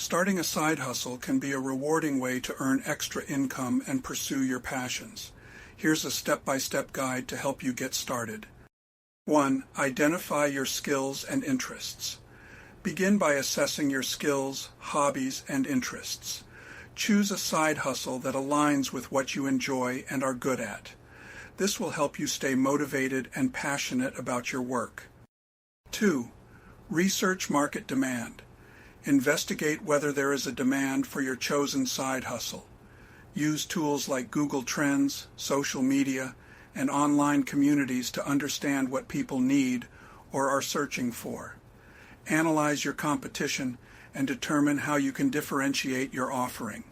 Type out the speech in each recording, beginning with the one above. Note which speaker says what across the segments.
Speaker 1: Starting a side hustle can be a rewarding way to earn extra income and pursue your passions. Here's a step-by-step guide to help you get started. 1. Identify your skills and interests. Begin by assessing your skills, hobbies, and interests. Choose a side hustle that aligns with what you enjoy and are good at. This will help you stay motivated and passionate about your work. 2. Research market demand. Investigate whether there is a demand for your chosen side hustle. Use tools like Google Trends, social media, and online communities to understand what people need or are searching for. Analyze your competition and determine how you can differentiate your offering.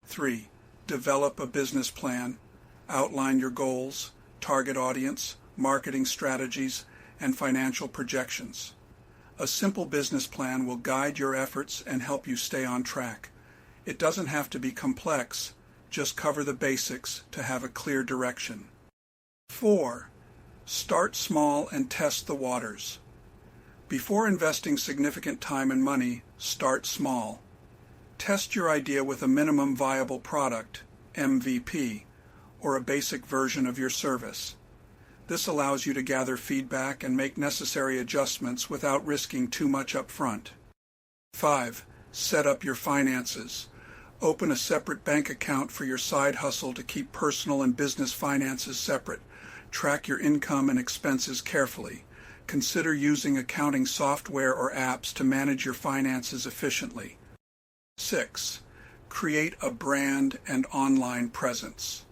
Speaker 1: 3. Develop a business plan. Outline your goals, target audience, marketing strategies, and financial projections. A simple business plan will guide your efforts and help you stay on track. It doesn't have to be complex, just cover the basics to have a clear direction. 4. Start small and test the waters. Before investing significant time and money, start small. Test your idea with a minimum viable product, MVP, or a basic version of your service. This allows you to gather feedback and make necessary adjustments without risking too much up front. 5. Set up your finances. Open a separate bank account for your side hustle to keep personal and business finances separate. Track your income and expenses carefully. Consider using accounting software or apps to manage your finances efficiently. 6. Create a brand and online presence.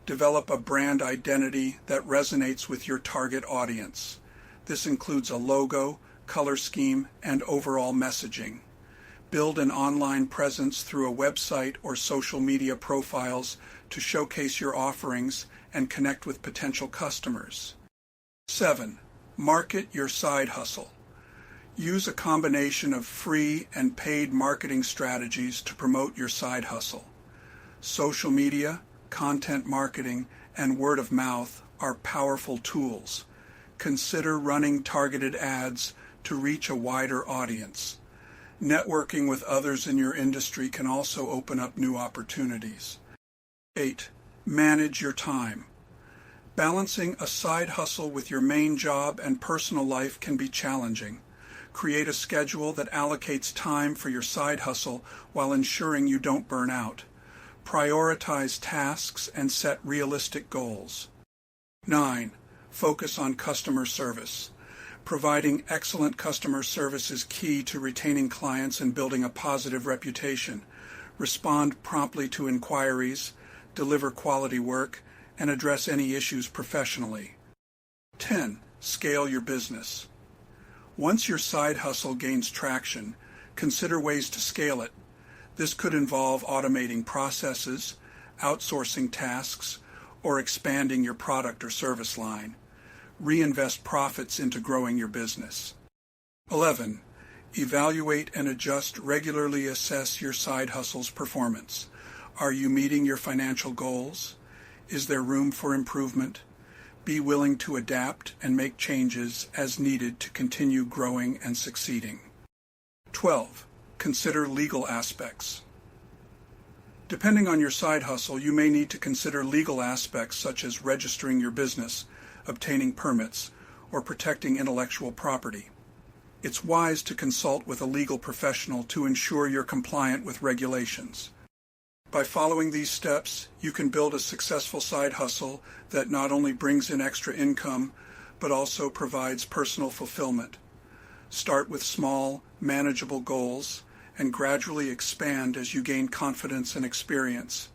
Speaker 1: Develop a brand identity that resonates with your target audience. This includes a logo, color scheme, and overall messaging. Build an online presence through a website or social media profiles to showcase your offerings and connect with potential customers. 7. Market your side hustle. Use a combination of free and paid marketing strategies to promote your side hustle. Social media, content marketing, and word of mouth are powerful tools. Consider running targeted ads to reach a wider audience. Networking with others in your industry can also open up new opportunities. 8. Manage your time. Balancing a side hustle with your main job and personal life can be challenging. Create a schedule that allocates time for your side hustle while ensuring you don't burn out. Prioritize tasks and set realistic goals. 9. Focus on customer service. Providing excellent customer service is key to retaining clients and building a positive reputation. Respond promptly to inquiries, deliver quality work, and address any issues professionally. 10. Scale your business. Once your side hustle gains traction, consider ways to scale it. This could involve automating processes, outsourcing tasks, or expanding your product or service line. Reinvest profits into growing your business. 11. Evaluate and adjust. Regularly assess your side hustle's performance. Are you meeting your financial goals? Is there room for improvement? Be willing to adapt and make changes as needed to continue growing and succeeding. 12. Consider legal aspects. Depending on your side hustle, you may need to consider legal aspects such as registering your business, obtaining permits, or protecting intellectual property. It's wise to consult with a legal professional to ensure you're compliant with regulations. By following these steps, you can build a successful side hustle that not only brings in extra income, but also provides personal fulfillment. Start with small, manageable goals and gradually expand as you gain confidence and experience.